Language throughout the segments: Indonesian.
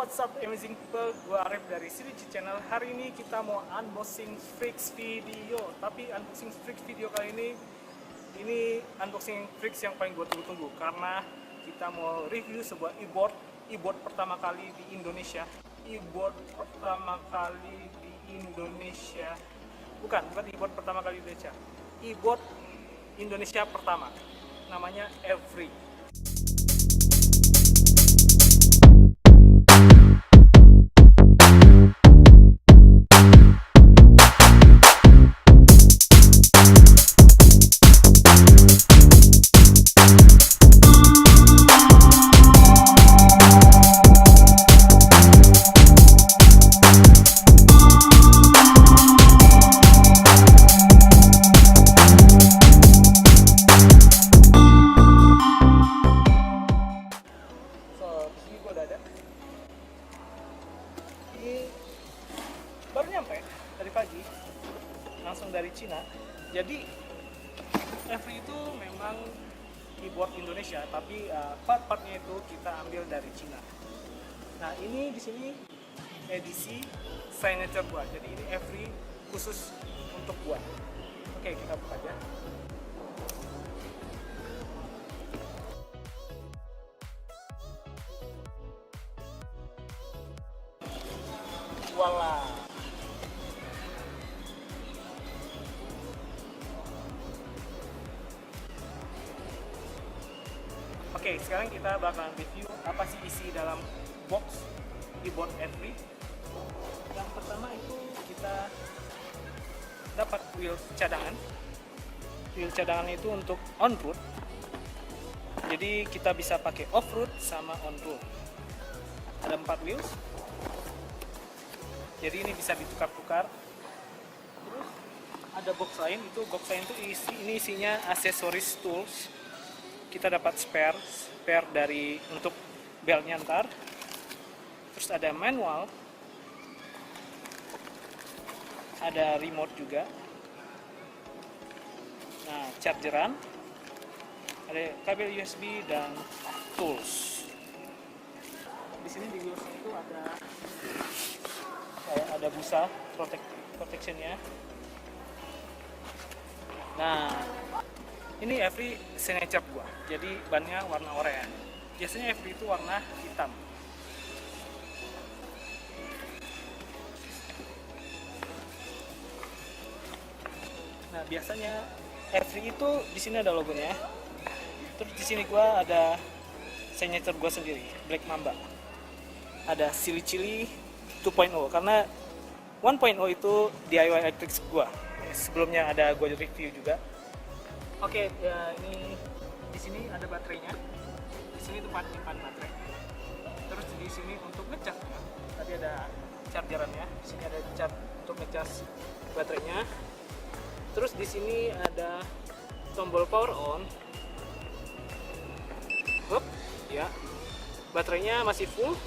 what's up amazing people, gue Arif dari CDG Channel. Hari ini kita mau unboxing Frix video. Tapi unboxing Frix video kali ini unboxing Frix yang paling gue tunggu-tunggu. Karena kita mau review sebuah e-board pertama kali di Indonesia. E-board pertama kali di Indonesia. Bukan e-board pertama kali di Indonesia. E-board Indonesia pertama. Namanya Every. Baru nyampe dari pagi, langsung dari Cina. Jadi Every itu memang keyboard Indonesia, tapi part-partnya itu kita ambil dari Cina. Nah ini di sini edisi signature gua. Jadi ini Every khusus untuk gua. Oke, kita buka aja. Voila. Oke, sekarang kita bakalan review apa sih isi dalam box keyboard Every. Yang pertama itu kita dapat wheel cadangan. Wheel cadangan itu untuk on road. Jadi kita bisa pakai off road sama on road. Ada 4 wheels. Jadi ini bisa ditukar-tukar. Terus ada box lain, itu box lain itu isinya aksesoris tools. Kita dapat spare dari untuk beltnya ntar. Terus ada manual, ada remote juga. Nah, chargeran, ada kabel USB dan tools. Di sini di wheels itu ada busa protectionnya. Nah, ini Every signature gua. Jadi bannya warna oranye. Biasanya Every itu warna hitam. Nah, biasanya Every itu di sini ada logonya. Terus di sini gua ada signature gua sendiri, Black Mamba. Ada Silly Chili 2.0 karena 1.0 itu DIY Electric gua. Sebelumnya ada gua review juga. Oke, ya ini di sini ada baterainya. Di sini tempat nyimpan baterai. Terus di sini untuk ngecas. Tadi ada chargerannya. Di sini ada charge untuk ngecas baterainya. Terus di sini ada tombol power on. Hop, ya. Baterainya masih full.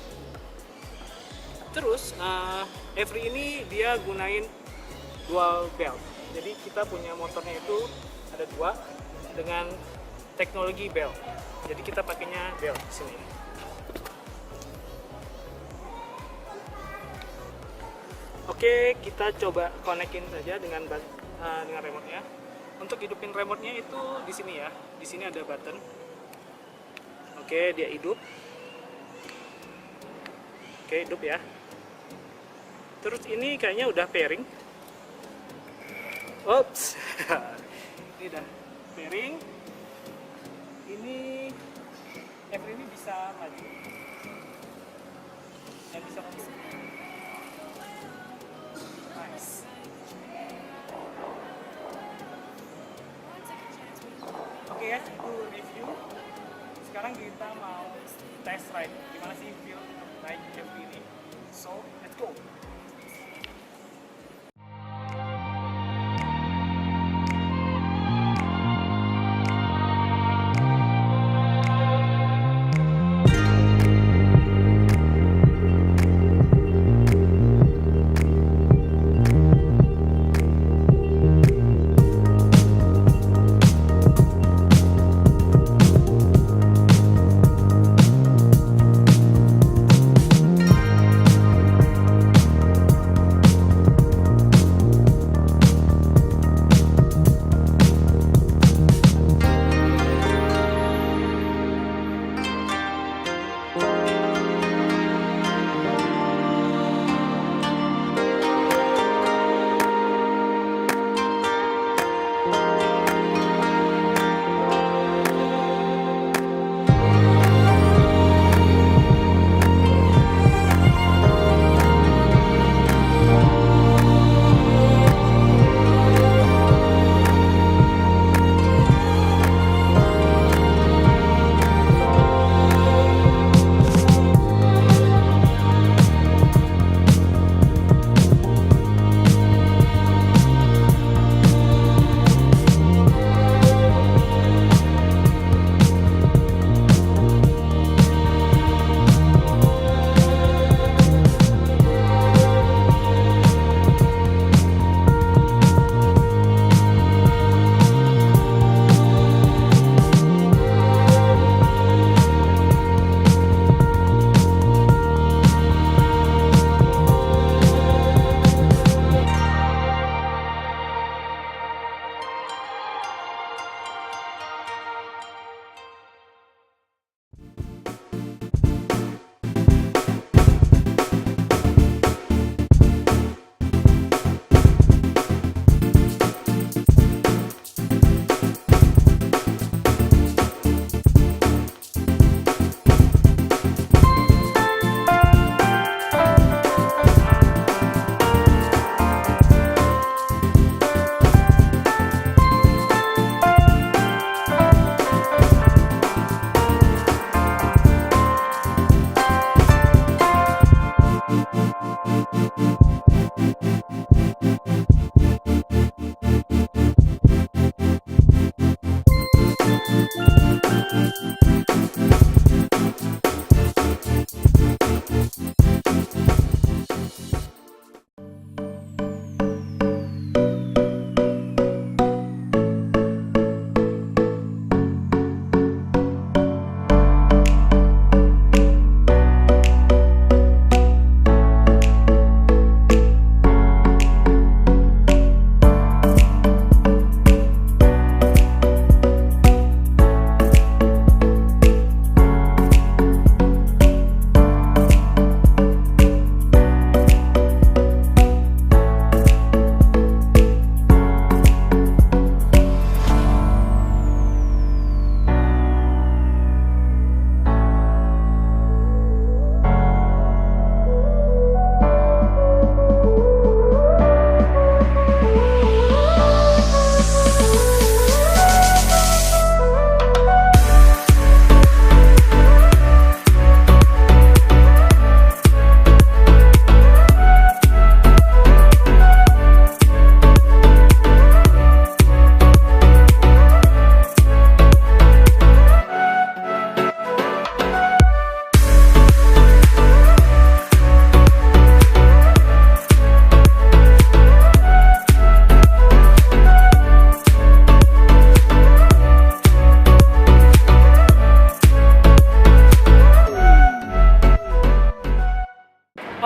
Terus Every ini dia gunain dual belt. Jadi kita punya motornya itu ada 2 dengan teknologi belt. Jadi kita pakainya belt di sini. Oke, kita coba konekin saja dengan remote-nya. Untuk hidupin remote-nya itu di sini ya. Di sini ada button. Oke, dia hidup. Oke, hidup ya. Terus ini kayaknya udah pairing. Oops. Ini udah pairing. Ini Every ini bisa maju. Dan bisa ngisi. Nice. Oke ya, itu review. Sekarang kita mau test ride. Gimana sih feel naik Every ini? So, let's go.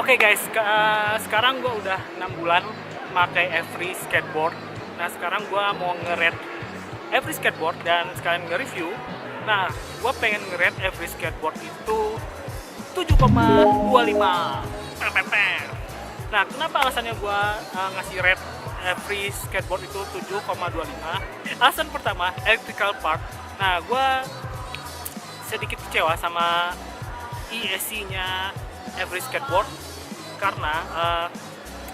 Oke guys, sekarang gue udah 6 bulan pakai Every Skateboard. Nah sekarang gue mau nge-rate Every Skateboard dan sekalian nge-review. Nah gue pengen nge-rate Every Skateboard itu 7,25. Nah kenapa alasannya gue ngasih rate Every Skateboard itu 7,25? Alasan pertama, electrical part. Nah gue sedikit kecewa sama ESC-nya Every Skateboard karena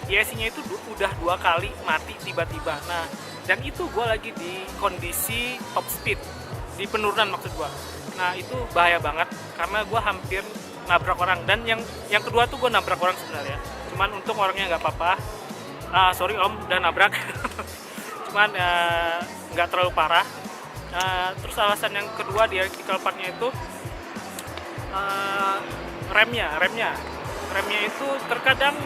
ESC-nya itu udah 2 kali mati tiba-tiba. Nah, dan itu gue lagi di kondisi top speed, di penurunan maksud gue. Nah, itu bahaya banget karena gue hampir nabrak orang. Dan yang kedua tuh gue nabrak orang sebenarnya. Cuman untung orangnya nggak apa-apa. Sorry om, udah nabrak. Cuman nggak terlalu parah. Terus alasan yang kedua di electrical part-nya itu remnya itu terkadang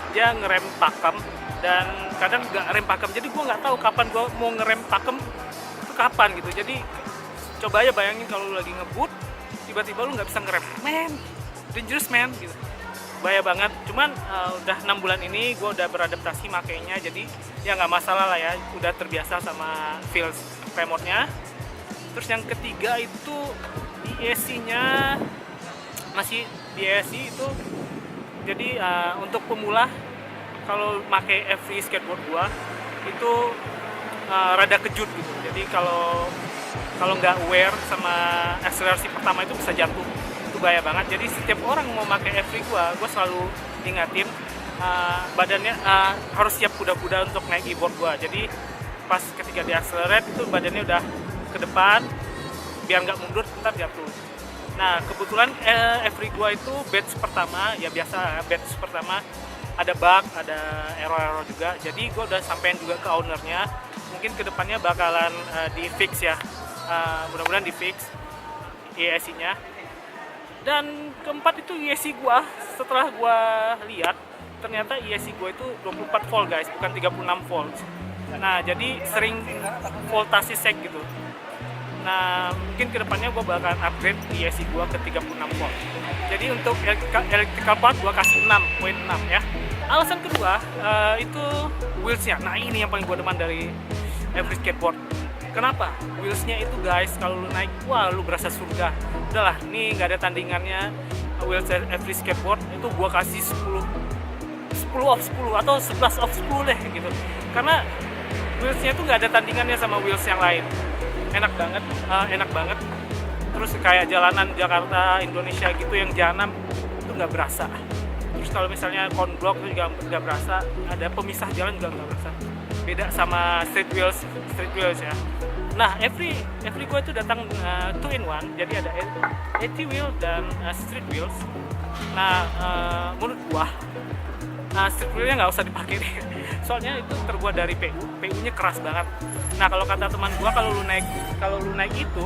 dia ngerem pakem dan kadang nggak rem pakem, jadi gue nggak tahu kapan gue mau ngerem pakem itu kapan gitu. Jadi coba aja bayangin kalau lu lagi ngebut tiba-tiba lu nggak bisa ngerem, dangerous man gitu, bahaya banget. Cuman udah 6 bulan ini gue udah beradaptasi makainya, jadi ya nggak masalah lah ya, udah terbiasa sama feel remote-nya. Terus yang ketiga itu ESC-nya masih di ESC itu, jadi untuk pemula kalau pakai Every Skateboard gua itu rada kejut gitu. Jadi kalau nggak aware sama akselerasi pertama itu bisa jatuh, itu bahaya banget. Jadi setiap orang mau pakai Every gua selalu ingatin badannya harus siap kuda-kuda untuk naik e-board gua. Jadi pas ketika di accelerate itu badannya udah ke depan biar nggak mundur ntar jatuh. Nah kebetulan Every gua itu batch pertama ya biasa, batch pertama ada bug, ada error juga. Jadi gua udah sampein juga ke ownernya, mungkin kedepannya bakalan di fix ya, mudah-mudahan di fix ESC-nya. Dan keempat itu ESC gua, setelah gua lihat ternyata ESC gua itu 24 volt guys, bukan 36 volt. Nah jadi sering voltasi sag gitu. Nah mungkin kedepannya gue bakalan upgrade ESC gue ke 36 volt. Jadi untuk electrical part gue kasih 6.6 ya. Alasan kedua itu wheelsnya. Nah ini yang paling gue demen dari Every Skateboard. Kenapa? Wheelsnya itu guys kalau lu naik, wah lu berasa surga. Udahlah, ini nggak ada tandingannya wheels Every Skateboard. Itu gue kasih 10 of 10 atau 11 of 10 deh gitu. Karena wheelsnya itu nggak ada tandingannya sama wheels yang lain. Enak banget. Terus kayak jalanan Jakarta, Indonesia gitu yang jalan itu nggak berasa. Terus kalau misalnya konblok itu juga nggak berasa, ada pemisah jalan juga nggak berasa. Beda sama street wheels ya. Nah Every gue itu datang 2-in-1, jadi ada AT wheel dan street wheels. Nah menurut gua street wheelnya nggak usah dipakai deh. Soalnya itu terbuat dari PU-nya keras banget. Nah kalau kata teman gua, kalau lu naik itu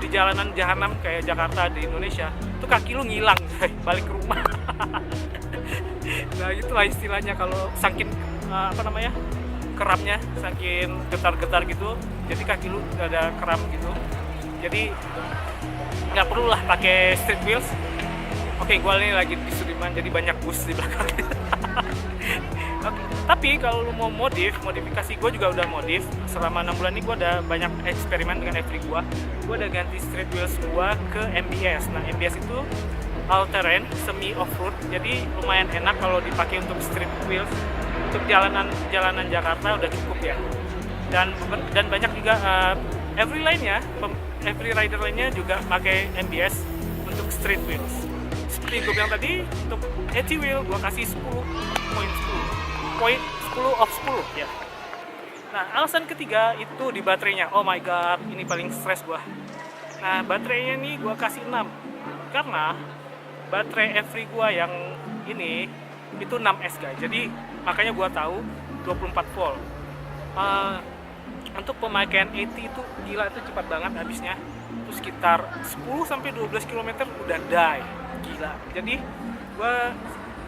di jalanan jahanam kayak Jakarta di Indonesia tuh kaki lu ngilang balik ke rumah. Nah itulah istilahnya kalau saking keramnya, saking getar-getar gitu, jadi kaki lu ada keram gitu. Jadi nggak perlu lah pakai street wheels. Oke, gue ini lagi di Sudirman, jadi banyak bus di belakang. Oke, tapi kalau lu mau modifikasi, gue juga udah modif. Selama 6 bulan ini gue udah banyak eksperimen dengan F3 gue. Gue udah ganti street wheels gue ke MBS. Nah, MBS itu all terrain, semi off-road, jadi lumayan enak kalau dipakai untuk street wheels. Untuk jalanan Jakarta udah cukup ya. Dan banyak juga every rider lainnya juga pakai MBS untuk street wheels. Seperti gue bilang tadi, untuk AT wheel gue kasih 10 of 10 ya. Nah, alasan ketiga itu di baterainya. Oh my god, ini paling stres gue. Nah, baterainya nih gue kasih 6 karena baterai F3 gue yang ini itu 6S guys. Jadi makanya gue tahu 24 volt. Untuk pemakaian AT itu gila, itu cepat banget habisnya. Itu sekitar 10-12 km udah die. Gila. Jadi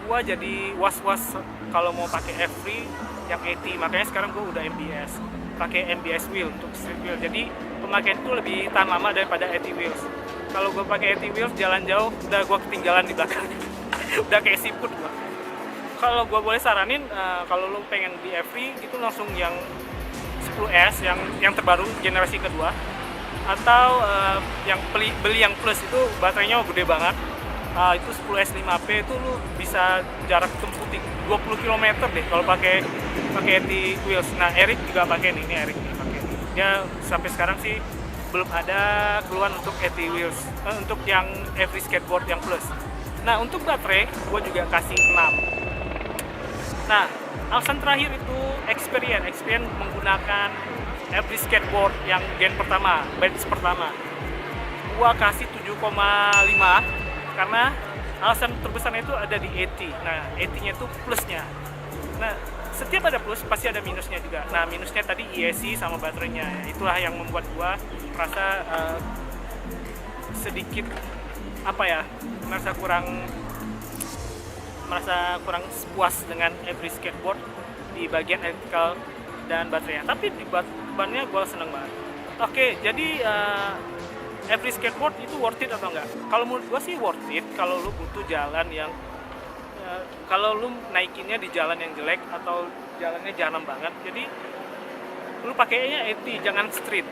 gua jadi was-was kalau mau pakai F3 yang AT. Makanya sekarang gua udah MBS. Pakai MBS wheel untuk street wheel. Jadi pemakaian itu lebih tahan lama daripada AT wheels. Kalau gua pakai AT wheels jalan jauh udah gua ketinggalan di belakang. Udah kayak siput gua. Kalau gua boleh saranin, kalau lu pengen di F3 itu langsung yang 10S yang terbaru generasi kedua, atau yang beli yang plus itu baterainya gede banget. Itu 10S 5P itu lu bisa jarak tempuh 20 km deh kalau pakai AT wheels. Nah, Eric juga pakai ini Eric nih pakai. Dia sampai sekarang sih belum ada keluhan untuk AT wheels, untuk yang every skateboard yang plus. Nah, untuk baterai gua juga kasih 6. Nah, alasan terakhir itu experience menggunakan every skateboard yang gen pertama, batch pertama. Gua kasih 7,5 karena alasan terbesarnya itu ada di AT. Nah, AT-nya itu plusnya. Nah, setiap ada plus pasti ada minusnya juga. Nah, minusnya tadi ESC sama baterainya. Itulah yang membuat gua merasa sedikit merasa kurang puas dengan every skateboard di bagian elektrikal dan baterainya. Tapi di bannya gue seneng banget. Oke, jadi every skateboard itu worth it atau enggak? Kalau menurut gue sih worth it kalau lu butuh jalan yang kalau lu naikinnya di jalan yang jelek atau jalannya jalan banget, jadi lu pakainya AT, jangan street.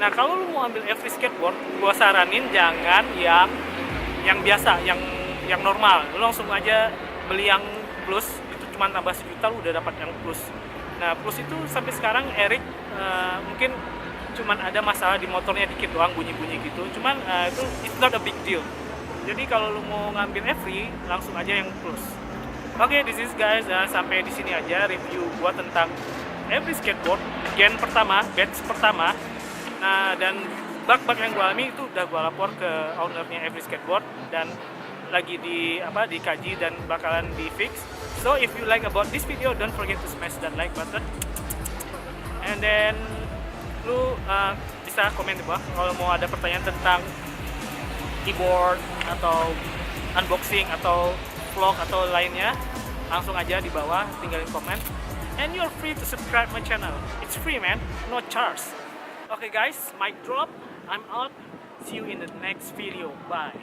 Nah, kalau lu mau ambil every skateboard, gue saranin jangan yang biasa, yang normal. Lu langsung aja beli yang plus, itu cuma tambah 1 juta lu udah dapat yang plus. Nah, plus itu sampai sekarang Eric mungkin cuman ada masalah di motornya dikit doang, bunyi-bunyi gitu. Cuman itu it's not a big deal. Jadi kalau lu mau ngambil F3 langsung aja yang plus. Oke, this is guys, sampai di sini aja review gua tentang every skateboard gen pertama, batch pertama. Nah, dan bug-bug yang gua alami itu udah gua lapor ke ownernya every skateboard dan lagi dikaji dan bakalan di fix. So if you like about this video, don't forget to smash that like button, and then lu bisa komen di bawah kalau mau ada pertanyaan tentang keyboard atau unboxing atau vlog atau lainnya, langsung aja di bawah tinggalin komen. And you're free to subscribe my channel, it's free man, no charge. Okay guys, mic drop, I'm out, see you in the next video, bye.